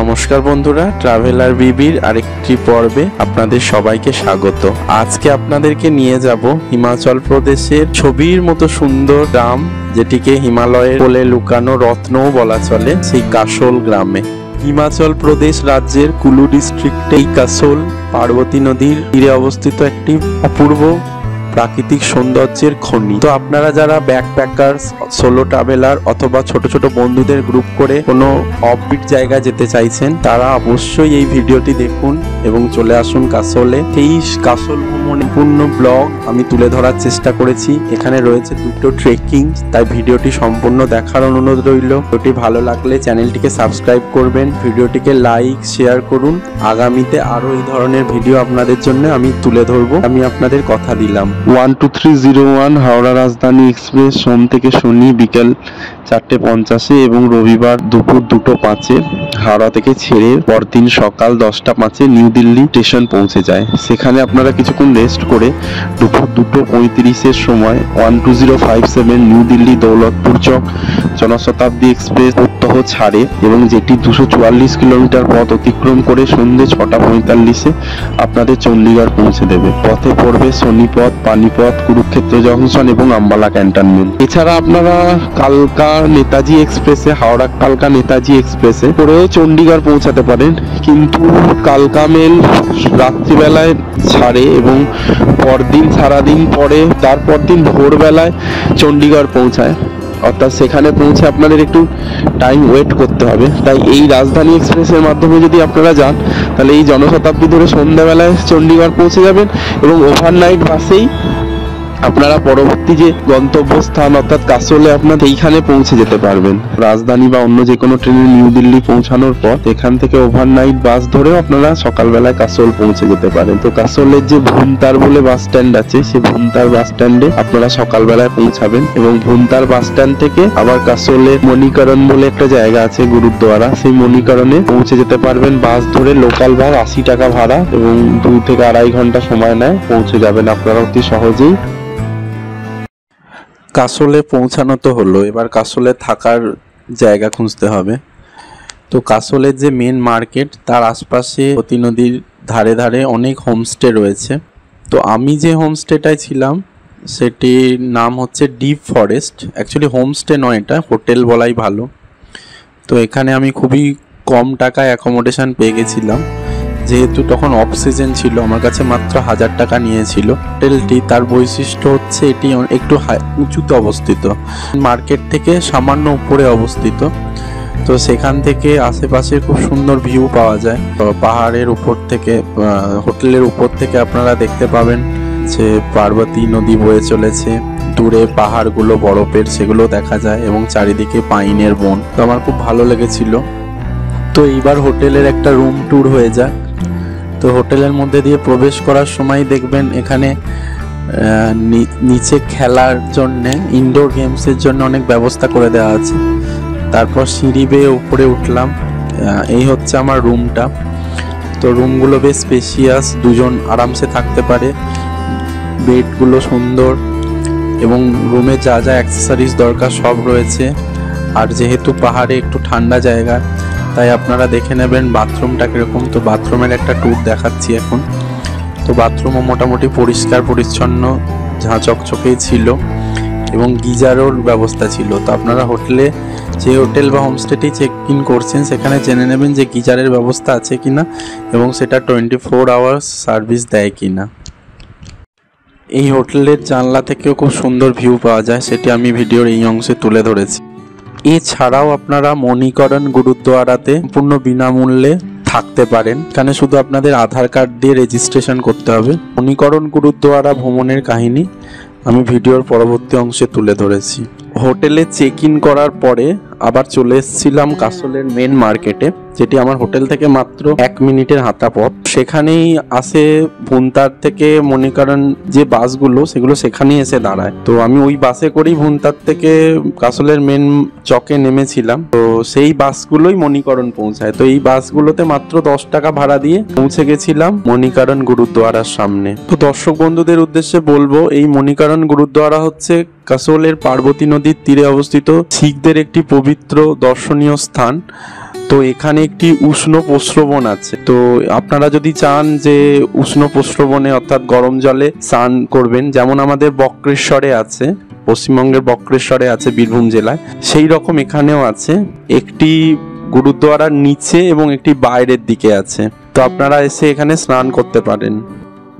নমস্কার বন্ধুরা, ট্রাভেলার বিবির আরেকটি পর্বে আপনাদের সবাইকে স্বাগত। আজকে আপনাদেরকে নিয়ে যাব হিমাচল প্রদেশের ছবির মতো সুন্দর গ্রাম, যেটিকে হিমালয়ের কোলে লুকানো রত্নও বলা চলে, সেই কাসোল গ্রামে। হিমাচল প্রদেশ রাজ্যের কুলু ডিস্ট্রিক্টে এই কাসোল পার্বতী নদীর তীরে অবস্থিত একটি অপূর্ব প্রাকৃতিক সৌন্দর্যের খনি। তো আপনারা যারা ব্যাকপ্যাকার্স, সোলো ট্রাভেলার অথবা ছোট ছোট বন্ধুদের গ্রুপ করে কোনো অফবিট জায়গায় যেতে চাইছেন, তারা অবশ্যই এই ভিডিওটি দেখুন এবং চলে আসুন কাসোলে। এই কাসোল ভ্রমণ পূর্ণ ব্লগ আমি তুলে ধরার চেষ্টা করেছি। এখানে রয়েছে দুটো ট্রেকিং, তাই ভিডিওটি সম্পূর্ণ দেখার অনুরোধ রইল। ভিডিওটি ভালো লাগলে চ্যানেলটিকে সাবস্ক্রাইব করবেন, ভিডিওটিকে লাইক শেয়ার করুন। আগামীতে আরো এই ধরনের ভিডিও আপনাদের জন্য আমি তুলে ধরবো, আমি আপনাদের কথা দিলাম। 12301 হাওড়া রাজধানী এক্সপ্রেস সোম থেকে শনি বিকেল 4:50 এবং রবিবার দুপুর 2:05 হাওড়া থেকে ছেড়ে পরদিন সকাল 10:05 নিউ দিল্লি স্টেশন পৌঁছে যায়। সেখানে আপনারা কিছুক্ষণ রেস্ট করে দুপুর 2:35 সময় 12057 নিউ দিল্লি দৌলতপুর চক জনশতাব্দী এক্সপ্রেস প্রত্যহ ছাড়ে এবং যেটি 244 কিলোমিটার পথ অতিক্রম করে সন্ধ্যে 6:45 আপনাদের চণ্ডীগড় পৌঁছে দেবে। পথে পড়বে সোনিপত, পানিপথ, কুরুক্ষেত্র জংশন এবং আম্বালা ক্যান্টনমেন্ট। এছাড়া আপনারা কালকা নেতাজি এক্সপ্রেসে, হাওড়া কালকা নেতাজি এক্সপ্রেসে করেও চণ্ডীগড় পৌঁছাতে পারেন, কিন্তু কালকা মেল রাত্রিবেলায় ছাড়ে এবং পরদিন সারাদিন পরে তারপর দিন ভোরবেলায় চণ্ডীগড় পৌঁছায়, অর্থাৎ সেখানে পৌঁছে আপনাদের একটু টাইম ওয়েট করতে হবে। তাই এই রাজধানী এক্সপ্রেসের মাধ্যমে যদি আপনারা যান, তাহলে এই জনশতাব্দী ধরে সন্ধ্যাবেলায় চণ্ডীগড় পৌঁছে যাবেন এবং ওভারনাইট বাসেই আপনারা পরবর্তী যে গন্তব্যস্থান অর্থাৎ কাসোলে আপনারা এইখানে পৌঁছে যেতে পারবেন। রাজধানী বা অন্য যে কোনো ট্রেনে নিউ দিল্লি পৌঁছানোর পর এখান থেকে ওভারনাইট বাস ধরেও আপনারা সকালবেলায় কাসোল পৌঁছে যেতে পারেন। তো কাসোলের যে ভুনতার বলে বাস স্ট্যান্ড আছে, সেই ভুনতার বাস স্ট্যান্ডে আপনারা সকালবেলায় পৌঁছাবেন এবং ভুনতার বাস স্ট্যান্ড থেকে আবার কাসোলের মণিকরণ বলে একটা জায়গা আছে গুরুদ্বারা, সেই মণিকরণে পৌঁছে যেতে পারবেন বাস ধরে। লোকাল বাস 80 টাকা ভাড়া এবং 2 থেকে 2.5 ঘন্টা সময় নেয়, পৌঁছে যাবেন আপনারা অতি সহজেই। কাসোলে পৌঁছানো তো হলো, এবার কাসোলে থাকার জায়গা খুঁজতে হবে। তো কাসোলের যে মেন মার্কেট, তার আশপাশে সতী নদীর ধারে ধারে অনেক হোমস্টে রয়েছে। তো আমি যে হোমস্টেটায় ছিলাম সেটির নাম হচ্ছে ডিপ ফরেস্ট। অ্যাকচুয়ালি হোমস্টে নয়, এটা হোটেল বলাই ভালো। তো এখানে আমি খুবই কম টাকায় অ্যাকোমোডেশন পেয়ে গেছিলাম, যেহেতু তখন অফ সিজন ছিল। আমার কাছে মাত্র 1000 টাকা নিয়েছিল। হোটেলটি, তার বৈশিষ্ট্য হচ্ছে এটি একটু উঁচুতে অবস্থিত, মার্কেট থেকে সামান্য উপরে অবস্থিত। তো সেখান থেকে আশেপাশে খুব সুন্দর ভিউ পাওয়া যায়। পাহাড়ের উপর থেকে, হোটেলের উপর থেকে আপনারা দেখতে পাবেন যে পার্বতী নদী বয়ে চলেছে। দূরে পাহাড়গুলো বরফের, সেগুলো দেখা যায় এবং চারিদিকে পাইনের বন। তো আমার খুব ভালো লেগেছিল। তো এইবার হোটেলের একটা রুম ট্যুর হয়ে যায়। তো হোটেলের মধ্যে দিয়ে প্রবেশ করার সময় দেখবেন এখানে নিচে খেলার জন্য, ইনডোর গেমসের জন্য অনেক ব্যবস্থা করে দেওয়া আছে। তারপর সিঁড়ি বেয়ে উপরে উঠলাম। এই হচ্ছে আমার রুমটা। তো রুমগুলো বেশ স্পেশিয়াস, দুজন আরামসে থাকতে পারে। বেডগুলো সুন্দর এবং রুমে যা যা অ্যাক্সেসরিজ দরকার সব রয়েছে। আর যেহেতু পাহাড়ে একটু ঠান্ডা জায়গা, তাই আপনারা দেখে নেবেন বাথরুমটা কীরকম। তো বাথরুমের একটা ট্যুর দেখাচ্ছি এখন। তো বাথরুমও মোটামুটি পরিষ্কার পরিচ্ছন্ন, ঝাঁ চকচকেই ছিল এবং গিজারও ব্যবস্থা ছিল। তো আপনারা হোটেলে, যে হোটেল বা হোমস্টেটি চেক ইন করছেন, সেখানে জেনে নেবেন যে গিজারের ব্যবস্থা আছে কিনা এবং সেটা 24 আওয়ার্স সার্ভিস দেয় কিনা। এই হোটেলের জানলা থেকেও খুব সুন্দর ভিউ পাওয়া যায়, সেটি আমি ভিডিওর এই অংশে তুলে ধরেছি। এছাড়াও আপনারা মণিকরণ গুরুদ্বারাতে সম্পূর্ণ বিনামূল্যে থাকতে পারেন। এখানে শুধু আপনাদের আধার কার্ড দিয়ে রেজিস্ট্রেশন করতে হবে। মণিকরণ গুরুদ্বারা ভ্রমণের কাহিনী আমি ভিডিওর পরবর্তী অংশে তুলে ধরেছি। হোটেলে চেক ইন করার পরে আবার চলে এসেছিলাম কাসোলের মেন মার্কেটে, যেটি আমার হোটেল থেকে মাত্র 1 মিনিটের হাঁটা পথ। সেখানেই আসে ভুনতার থেকে মণিকরণ যে বাসগুলো, সেগুলো সেখানেই এসে দাঁড়ায়। তো আমি ওই বাসে করেই ভুনতার থেকে কাসোলের মেন চকে নেমেছিলাম। তো সেই বাসগুলোই মণিকরণ পৌঁছায়। তো এই বাসগুলোতে মাত্র 10 টাকা ভাড়া দিয়ে পৌঁছে গেছিলাম মণিকরণ গুরুদ্বারার সামনে। তো দর্শক বন্ধুদের উদ্দেশ্যে বলবো, এই মণিকরণ গুরুদ্বারা হচ্ছে কাসোলের পার্বতী নদীর তীরে অবস্থিত শিখদের একটি পবিত্র দর্শনীয় স্থান। তো এখানে একটি উষ্ণ প্রস্রবণ আছে। তো আপনারা যদি চান যে উষ্ণ প্রস্রবণে অর্থাৎ গরম জলে স্নান করবেন, যেমন আমাদের বক্রেশ্বরে আছে, পশ্চিমবঙ্গের বক্রেশ্বরে আছে বীরভূম জেলায়, সেই রকম এখানেও আছে। একটি গুরুদ্বারার নিচে এবং একটি বাইরের দিকে আছে। তো আপনারা এসে এখানে স্নান করতে পারেন।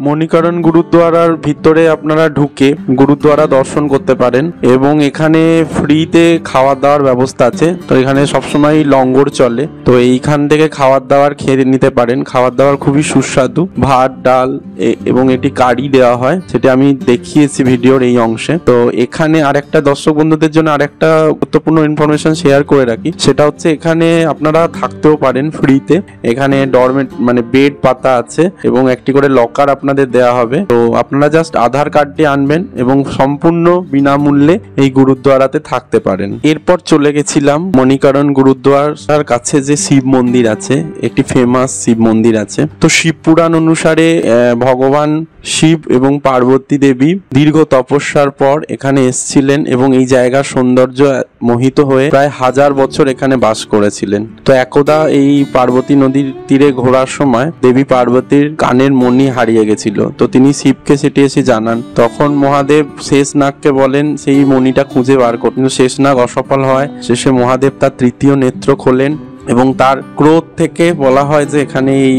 মণিকরণ গুরুদ্বারার ভিতরে আপনারা ঢুকে গুরুদ্বারা দর্শন করতে পারেন এবং এখানে ফ্রিতে খাওয়া দাওয়ার ব্যবস্থা আছে। তো এখানে সবসময় লঙ্গর চলে, তো এইখান থেকে খাবার দাবার খেয়ে নিতে পারেন। খাবার দাবার খুবই সুস্বাদু, ভাত ডাল এবং এটি কারি দেওয়া হয়, সেটা আমি দেখিয়েছি ভিডিওর এই অংশে। তো এখানে আরেকটা দর্শক বন্ধুদের জন্য আরেকটা গুরুত্বপূর্ণ ইনফরমেশন শেয়ার করে রাখি, সেটা হচ্ছে এখানে আপনারা থাকতেও পারেন ফ্রিতে। এখানে ডরমেট মানে বেড পাতা আছে এবং একটি করে লকার আপনাদের দেওয়া হবে। তো আপনারা জাস্ট আধার কার্ডটি আনবেন এবং সম্পূর্ণ বিনামূল্যে এই গুরুদ্বারাতে থাকতে পারেন। এরপর চলে গেছিলাম মণিকরণ গুরুদ্বারার কাছে যে শিব মন্দির আছে, একটি ফেমাস শিব মন্দির আছে। তো শিব পুরাণ অনুসারে ভগবান শিব এবং পার্বতী দেবী দীর্ঘ তপস্যার পর এখানে এসেছিলেন এবং এই জায়গার সৌন্দর্য মোহিত হয়ে প্রায় 1000 বছর এখানে বাস করেছিলেন। তো একদা এই পার্বতী নদীর তীরে ঘোরার সময় দেবী পার্বতীর কানের মণি হারিয়ে গেছিল। তো তিনি শিবকে সেটি এসে জানান। তখন মহাদেব শেষনাগকে বলেন সেই মণিটা খুঁজে বার করতে, কিন্তু শেষনাগ অসফল হয়। শেষে মহাদেব তার তৃতীয় নেত্র খোলেন এবং তার ক্রোধ থেকে বলা হয় যে এখানে এই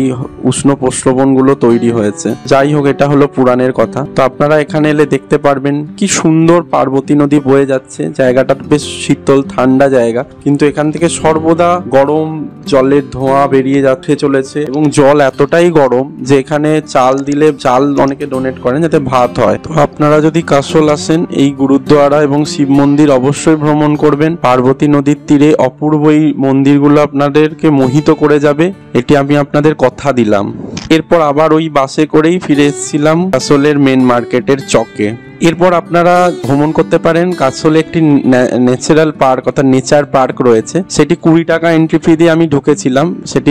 উষ্ণ প্রস্রবণগুলো তৈরি হয়েছে। যাই হোক, এটা হলো পুরাণের কথা। তো আপনারা এখানে এলে দেখতে পারবেন কি সুন্দর পার্বতী নদী বয়ে যাচ্ছে। জায়গাটা বেশ শীতল ঠান্ডা জায়গা, কিন্তু এখান থেকে সর্বদা গরম জলের ধোঁয়া বেরিয়ে যাচ্ছে চলেছে এবং জল এতটাই গরম যে এখানে চাল দিলে চাল অনেকে ডোনেট করেন যাতে ভাত হয়। তো আপনারা যদি কাসল আসেন, এই গুরুদ্বারা এবং শিব মন্দির অবশ্যই ভ্রমণ করবেন। পার্বতী নদীর তীরে অপূর্ব এই মন্দিরগুলো আপনাদেরকে মোহিত করে যাবে, এটি আমি আপনাদের কথা দিলাম। এরপর আবার ওই বাসে করেই ফিরে এসেছিলাম কাসলের মেন মার্কেটের চকে। এরপর আপনারা ভ্রমণ করতে পারেন কাসলে একটি ন্যাচারাল পার্ক অর্থাৎ নেচার পার্ক রয়েছে, সেটি 20 টাকা এন্ট্রি ফি দিয়ে আমি ঢুকেছিলাম। সেটি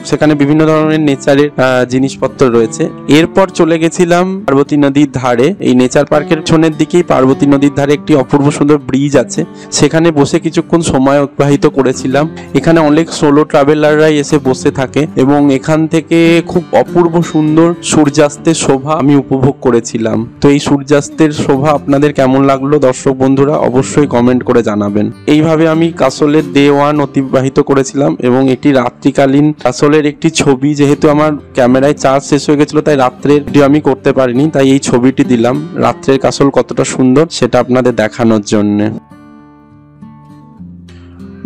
সেখানে বিভিন্ন ধরনের নেচারের জিনিসপত্র রয়েছে। এরপর চলে গেছিলাম পার্বতী নদীর ধারে। এই নেচার পার্কের পেছনের দিকেই পার্বতী নদীর ধারে একটি অপূর্ব সুন্দর ব্রিজ আছে, সেখানে বসে কিছুক্ষণ সময় অতিবাহিত করেছিলাম। এখানে অনেক সোলো ট্রাভেলাররাই এসে বসে থাকে এবং এখান থেকে খুব অপূর্ব সুন্দর সূর্যাস্তের শোভা আমি উপভোগ করেছিলাম। তো এই সূর্যাস্তের শোভা আপনাদের কেমন লাগলো দর্শক বন্ধুরা অবশ্যই কমেন্ট করে জানাবেন। এইভাবে আমি কাসলের ডে 1 অতিবাহিত করেছিলাম এবং এটি রাত্রিকালীন কাসলের একটি ছবি। যেহেতু আমার ক্যামেরায় চার্জ শেষ হয়ে গেছিল তাই রাত্রের ভিডিও আমি করতে পারিনি, তাই এই ছবিটি দিলাম রাত্রের কাসল কতটা সুন্দর সেটা আপনাদের দেখানোর জন্য।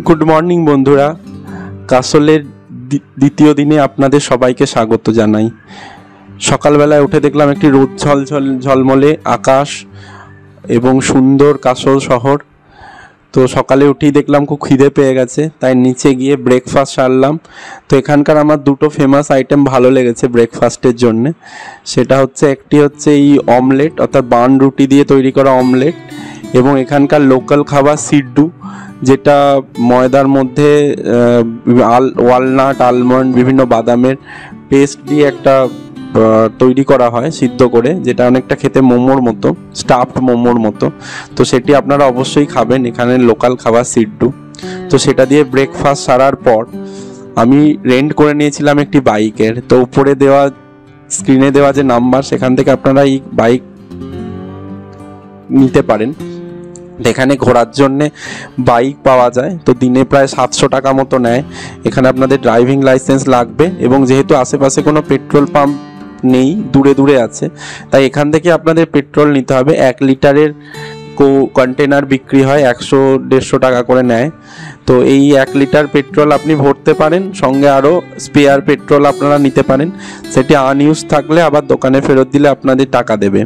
গুড মর্নিং বন্ধুরা, কাসলের দ্বিতীয় দিনে আপনাদের সবাইকে স্বাগত জানাই। সকালবেলায় উঠে দেখলাম একটি রোদ ঝলমলে আকাশ এবং সুন্দর কাসল শহর। তো সকালে উঠেই দেখলাম খুব খিদে পেয়ে গেছে, তাই নিচে গিয়ে ব্রেকফাস্ট সারলাম। তো এখানকার আমার দুটো ফেমাস আইটেম ভালো লেগেছে ব্রেকফাস্টের জন্য। সেটা হচ্ছে একটি হচ্ছে এই অমলেট অর্থাৎ বান রুটি দিয়ে তৈরি করা অমলেট এবং এখানকার লোকাল খাবার সিড্ডু, যেটা ময়দার মধ্যে ওয়ালনাট আলমন্ড বিভিন্ন বাদামের পেস্ট দিয়ে একটা তৈরি করা হয় সিদ্ধ করে, যেটা অনেকটা খেতে মোমোর মতো, স্টাফড মোমোর মতো। তো সেটি আপনারা অবশ্যই খাবেন, এখানে লোকাল খাবার সিড্ডু। তো সেটা দিয়ে ব্রেকফাস্ট সারার পর আমি রেন্ট করে নিয়েছিলাম একটি বাইকের। তো উপরে দেওয়া স্ক্রিনে দেওয়া যে নাম্বার, সেখান থেকে আপনারা এই বাইক নিতে পারেন। এখানে ঘোরার জন্যে বাইক পাওয়া যায়। তো দিনে প্রায় 700 টাকা মতো নেয়। এখানে আপনাদের ড্রাইভিং লাইসেন্স লাগবে এবং যেহেতু আশেপাশে কোনো পেট্রোল পাম্প নেই, দূরে দূরে আছে, তাই এখান থেকে আপনাদের পেট্রোল নিতে হবে। 1 লিটারের কন্টেনার বিক্রি হয়, 100-150 টাকা করে নেয়। তো এই 1 লিটার পেট্রোল আপনি ভরতে পারেন, সঙ্গে আরও স্পেয়ার পেট্রোল আপনারা নিতে পারেন। সেটি আনইউজ থাকলে আবার দোকানে ফেরত দিলে আপনাদের টাকা দেবে।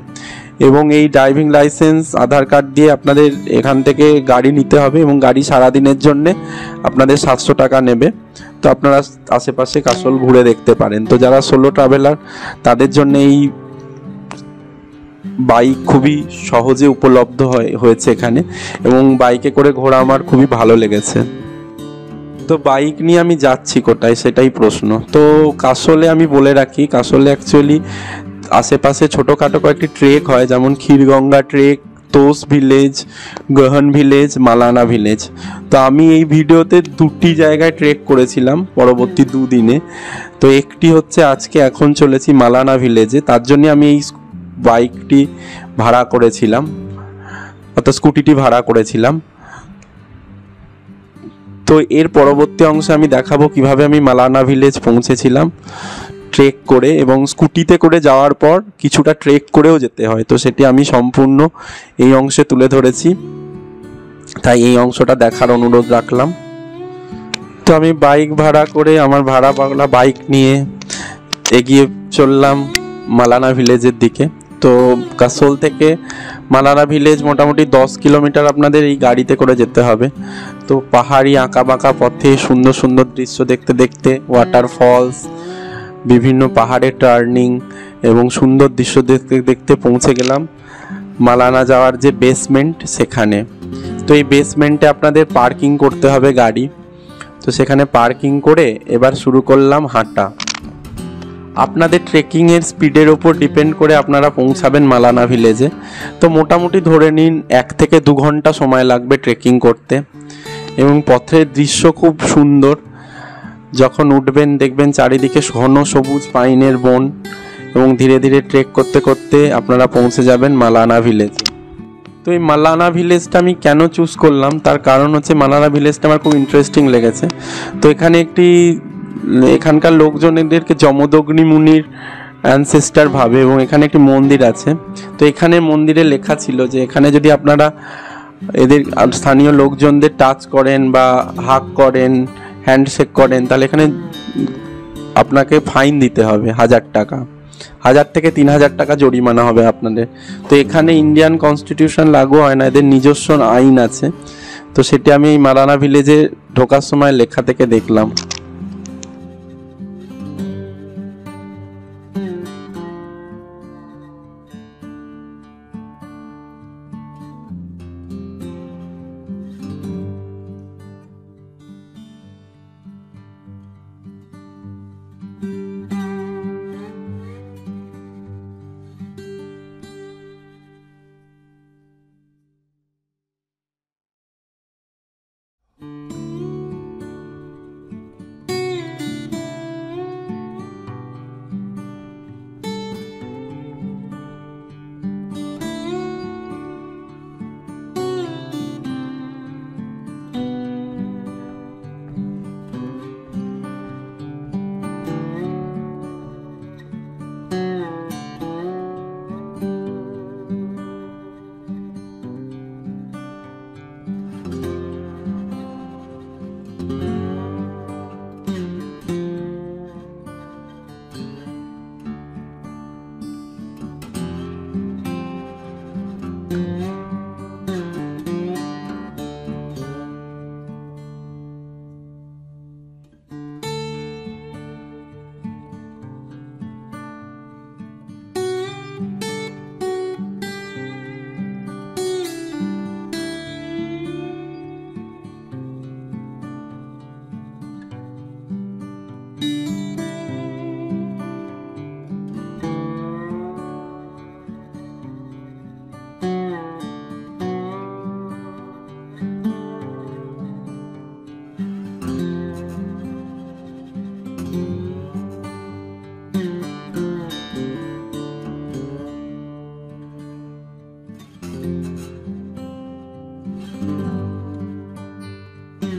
এবং এই ড্রাইভিং লাইসেন্স আধার কার্ড দিয়ে আপনাদের এখান থেকে গাড়ি নিতে হবে এবং গাড়ি সারাদিনের জন্যে আপনাদের 700 টাকা নেবে। তো আপনারা আশেপাশে কাসল ঘুরে দেখতে পারেন। তো যারা সোলো ট্রাভেলার তাদের জন্য এই বাইক খুবই সহজে উপলব্ধ হয়েছে এখানে এবং বাইকে করে ঘোরা আমার খুবই ভালো লেগেছে। তো বাইক নিয়ে আমি যাচ্ছি কোথায় সেটাই প্রশ্ন। তো কাসলে আমি বলে রাখি, কাসলে অ্যাকচুয়ালি আশেপাশে ছোটোখাটো কয়েকটি ট্রেক হয়, যেমন ক্ষীরগঙ্গা ট্রেক, তোস ভিলেজ, গহন ভিলেজ, মালানা ভিলেজ। তো আমি এই ভিডিওতে দুটি জায়গায় ট্রেক করেছিলাম পরবর্তী দুদিনে। তো একটি হচ্ছে আজকে এখন চলেছি মালানা ভিলেজে, তার জন্য আমি এই বাইকটি ভাড়া করেছিলাম, অর্থাৎ স্কুটিটি ভাড়া করেছিলাম। তো এর পরবর্তী অংশে আমি দেখাবো কিভাবে আমি মালানা ভিলেজ পৌঁছেছিলাম ট্রেক করে, এবং স্কুটিতে করে যাওয়ার পর কিছুটা ট্রেক করেও যেতে হয়, তো সেটি আমি সম্পূর্ণ এই অংশে তুলে ধরেছি, তাই এই অংশটা দেখার অনুরোধ রাখলাম। তো আমি বাইক ভাড়া করে আমার ভাড়া পাগলা বাইক নিয়ে এগিয়ে চললাম মালানা ভিলেজের দিকে। তো কাসোল থেকে মালানা ভিলেজ মোটামুটি 10 কিলোমিটার আপনাদের এই গাড়িতে করে যেতে হবে। তো পাহাড়ি আঁকা বাঁকা পথে সুন্দর সুন্দর দৃশ্য দেখতে দেখতে, ওয়াটারফলস, বিভিন্ন পাহাড়ের টার্নিং এবং সুন্দর দৃশ্য দেখতে দেখতে পৌঁছে গেলাম মালানা যাওয়ার যে বেসমেন্ট সেখানে। তো এই বেসমেন্টে আপনাদের পার্কিং করতে হবে গাড়ি। তো সেখানে পার্কিং করে এবার শুরু করলাম হাঁটা। আপনাদের ট্রেকিংয়ের স্পিডের ওপর ডিপেন্ড করে আপনারা পৌঁছাবেন মালানা ভিলেজে। তো মোটামুটি ধরে নিন 1 থেকে 2 ঘন্টা সময় লাগবে ট্রেকিং করতে, এবং পথের দৃশ্য খুব সুন্দর। যখন উঠবেন দেখবেন চারিদিকে ঘন সবুজ পাইনের বন, এবং ধীরে ধীরে ট্রেক করতে করতে আপনারা পৌঁছে যাবেন মালানা ভিলেজে। তো এই মালানা ভিলেজটা আমি কেন চুজ করলাম তার কারণ হচ্ছে মালানা ভিলেজটা আমার খুব ইন্টারেস্টিং লেগেছে। তো এখানে এখানকার লোকজন এদেরকে যমদগ্নি মুনির অ্যানসেস্টার ভাবে, এবং এখানে একটি মন্দির আছে। তো এখানে মন্দিরে লেখা ছিল যে এখানে যদি আপনারা এদের স্থানীয় লোকজনদের টাচ করেন বা হাগ করেন, হ্যান্ডশেক করেন, তাহলে এখানে আপনাকে ফাইন দিতে হবে 1000 টাকা, 1000 থেকে 3000 টাকা জরিমানা হবে আপনাদের। তো এখানে ইন্ডিয়ান কনস্টিটিউশন লাগু হয় না, এদের নিজস্ব আইন আছে। তো সেটি আমি এই মালানা ভিলেজে ঢোকার সময় লেখা থেকে দেখলাম।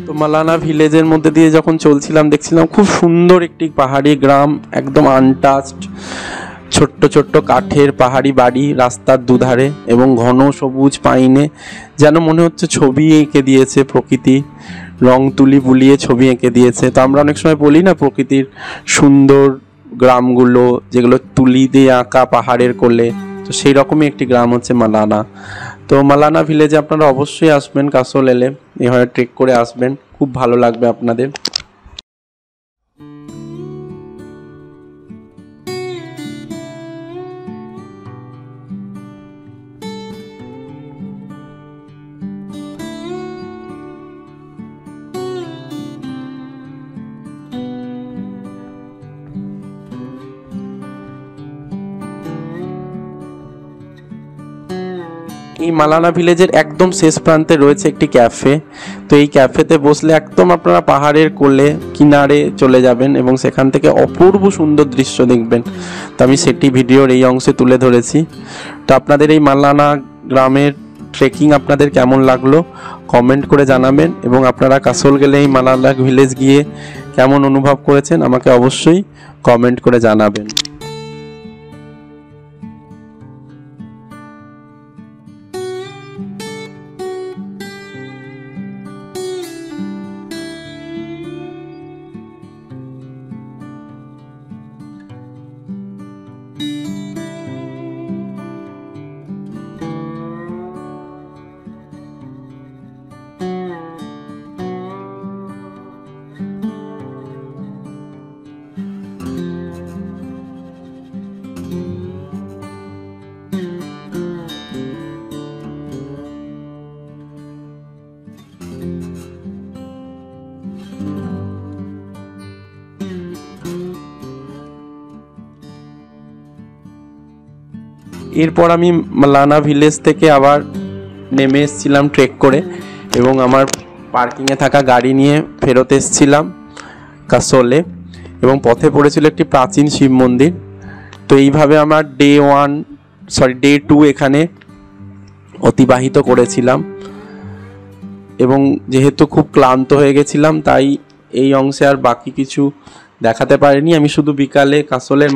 তো মালানা ভিলেজের মধ্যে দিয়ে যখন চলছিলাম দেখছিলাম খুব সুন্দর একটি পাহাড়ি গ্রাম, একদম আনটাচড, ছোট্ট ছোট্ট কাঠের পাহাড়ি বাড়ি রাস্তার দুধারে, এবং ঘন সবুজ পাইনে যেন মনে হচ্ছে ছবি এঁকে দিয়েছে প্রকৃতি, রং তুলি বুলিয়ে ছবি এঁকে দিয়েছে। তো আমরা অনেক সময় বলি না প্রকৃতির সুন্দর গ্রামগুলো যেগুলো তুলি দিয়ে আঁকা পাহাড়ের কোলে, তো সেই রকমই একটি গ্রাম হচ্ছে মালানা। তো মালানা ভিলেজে আপনারা অবশ্যই আসবেন, কাসোল এলে এভাবে ট্রেক করে আসবেন, খুব ভালো লাগবে আপনাদের। এই মালানা ভিলেজের একদম শেষ প্রান্তে রয়েছে একটি ক্যাফে। তো এই ক্যাফেতে বসলে একদম আপনারা পাহাড়ের কোলে কিনারে চলে যাবেন এবং সেখান থেকে অপূর্ব সুন্দর দৃশ্য দেখবেন। তো আমি সেটি ভিডিওর এই অংশে তুলে ধরেছি। তো আপনাদের এই মালানা গ্রামের ট্রেকিং আপনাদের কেমন লাগলো কমেন্ট করে জানাবেন, এবং আপনারা কাসোল গেলে এই মালানা ভিলেজ গিয়ে কেমন অনুভব করেছেন আমাকে অবশ্যই কমেন্ট করে জানাবেন। এরপর আমি মালানা ভিলেজ থেকে আবার নেমে এসেছিলাম ট্রেক করে, এবং আমার পার্কিংয়ে থাকা গাড়ি নিয়ে ফেরত এসেছিলাম কাসোলে, এবং পথে পড়েছিল একটি প্রাচীন শিব মন্দির। তো এইভাবে আমার ডে 2 এখানে অতিবাহিত করেছিলাম, এবং যেহেতু খুব ক্লান্ত হয়ে গেছিলাম তাই এই অংশে আর বাকি কিছু দেখাতে পারিনি। আমি শুধু বিকালে কাসোলের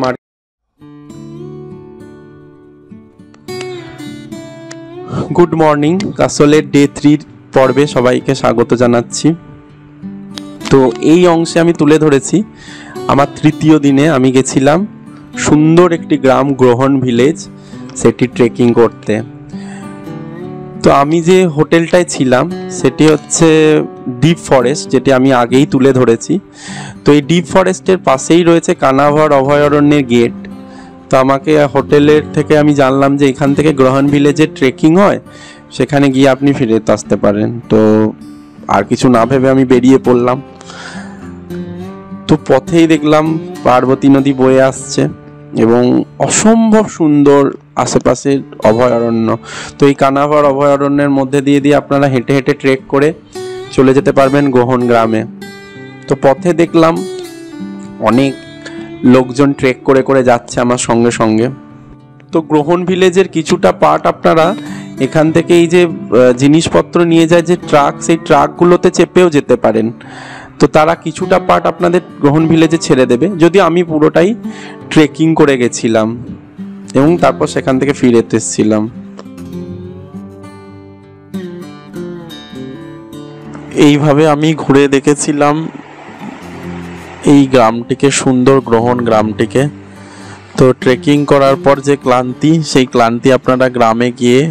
গুড মর্নিং, কাসোলের ডে 3 পর্বে সবাইকে স্বাগত জানাচ্ছি। তো এই অংশে আমি তুলে ধরেছি আমার তৃতীয় দিনে আমি গেছিলাম সুন্দর একটি গ্রাম গ্রহণ ভিলেজ, সেটি ট্রেকিং করতে। তো আমি যে হোটেলটায় ছিলাম সেটি হচ্ছে ডিপ ফরেস্ট, যেটি আমি আগেই তুলে ধরেছি। তো এই ডিপ ফরেস্টের পাশেই রয়েছে কানাভার অভয়ারণ্যের গেট। তো আমাকে হোটেলের থেকে আমি জানলাম যে এখান থেকে গ্রহণ ভিলেজে ট্রেকিং হয়, সেখানে গিয়ে আপনি ফিরে আসতে পারেন। তো আর কিছু না ভেবে আমি বেরিয়ে পড়লাম। তো পথেই দেখলাম পার্বতী নদী বয়ে আসছে এবং অসম্ভব সুন্দর আশেপাশের অভয়ারণ্য। তো এই কানাভার অভয়ারণ্যের মধ্যে দিয়ে আপনারা হেঁটে হেঁটে ট্রেক করে চলে যেতে পারবেন গ্রহণ গ্রামে। তো পথে দেখলাম অনেক লোকজন ট্রেক করে করে যাচ্ছে আমার সঙ্গে সঙ্গে। তো গ্রহণ ভিলেজের কিছুটা পার্ট আপনারা এখান থেকে এই যে জিনিসপত্র নিয়ে যায় যে ট্রাক, সেই ট্রাকগুলোতে চেপেও যেতে পারেন। তো তারা কিছুটা পার্ট আপনাদের গ্রহণ ভিলেজে ছেড়ে দেবে, যদিও আমি পুরোটাই ট্রেকিং করে গেছিলাম এবং তারপর সেখান থেকে ফিরে এসেছিলাম। এইভাবে আমি ঘুরে দেখেছিলাম এই গ্রামটিকে, সুন্দর গ্রহণ গ্রামটিকে। তো ট্রেকিং করার পর যে ক্লান্তি, সেই ক্লান্তি আপনারা গ্রামে গিয়ে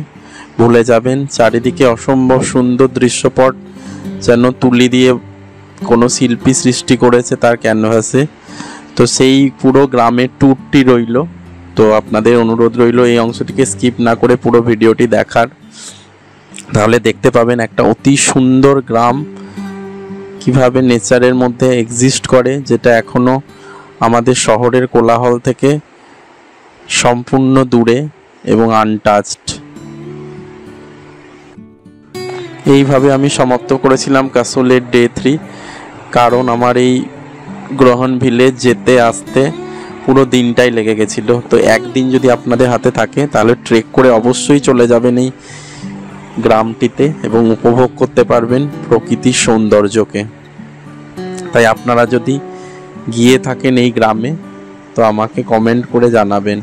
ভুলে যাবেন। চারিদিকে অসম্ভব সুন্দর দৃশ্যপট, যেন তুলি দিয়ে কোনো শিল্পী সৃষ্টি করেছে তার ক্যানভাসে। তো সেই পুরো গ্রামের ট্যুরটি রইল। তো আপনাদের অনুরোধ রইল এই অংশটিকে স্কিপ না করে পুরো ভিডিওটি দেখার, তাহলে দেখতে পাবেন একটা অতি সুন্দর গ্রাম কিভাবে নেচারের মধ্যে এক্সিস্ট করে, যেটা এখনো আমাদের শহরের কোলাহল থেকে সম্পূর্ণ দূরে এবং আনটাচড। এইভাবে আমি সমাপ্ত করেছিলাম কাসোলের ডে 3, কারণ আমার এই গ্রহণ ভিলেজ যেতে আসতে পুরো দিনটাই লেগে গেছিল। তো একদিন যদি আপনাদের হাতে থাকে তাহলে ট্রেক করে অবশ্যই চলে যাবেন এই গ্রামটিতে এবং উপভোগ করতে পারবেন প্রকৃতির সৌন্দর্যকে। তাই আপনারা যদি গিয়ে থাকেন এই গ্রামে তো আমাকে কমেন্ট করে জানাবেন।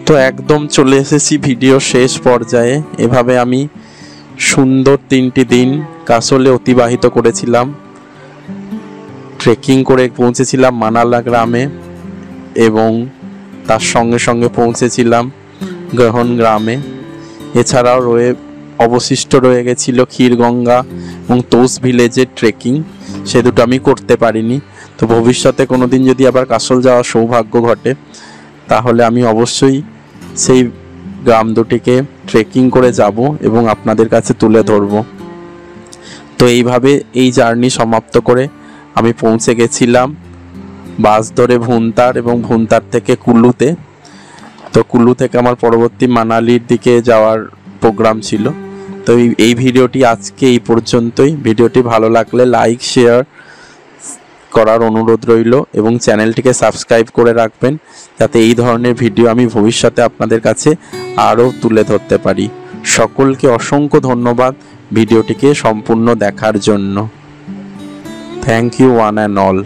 তো একদম চলে এসেছি ভিডিও শেষ পর্যায়ে। এভাবে আমি সুন্দর 3টি দিন কাসোলে অতিবাহিত করেছিলাম ট্রেকিং করে পৌঁছেছিলাম মানালা গ্রামে এবং তার সঙ্গে সঙ্গে পৌঁছেছিলাম গ্রহণ গ্রামে। এছাড়াও অবশিষ্ট রয়ে গেছিল ক্ষীরগঙ্গা এবং তোষ ভিলেজের ট্রেকিং, সে দুটো আমি করতে পারিনি। তো ভবিষ্যতে কোনো দিন যদি আবার কাসল যাওয়ার সৌভাগ্য ঘটে তাহলে আমি অবশ্যই সেই গ্রাম দুটিকে ট্রেকিং করে যাব এবং আপনাদের কাছে তুলে ধরব। তো এইভাবে এই জার্নি সমাপ্ত করে আমি পৌঁছে গেছিলাম বাস ধরে ভুন্তার এবং ভুন্তার থেকে কুলুতে। তো কুলু থেকে আমার পরবর্তী মানালির দিকে যাওয়ার প্রোগ্রাম ছিল। তো এই ভিডিওটি আজকে এই পর্যন্তই। ভিডিওটি ভালো লাগলে লাইক শেয়ার করার অনুরোধ রইল এবং চ্যানেলটিকে সাবস্ক্রাইব করে রাখবেন যাতে এই ধরনের ভিডিও আমি ভবিষ্যতে আপনাদের কাছে আরও তুলে ধরতে পারি। সকলকে অসংখ্য ধন্যবাদ ভিডিওটিকে সম্পূর্ণ দেখার জন্য। Thank you one and all.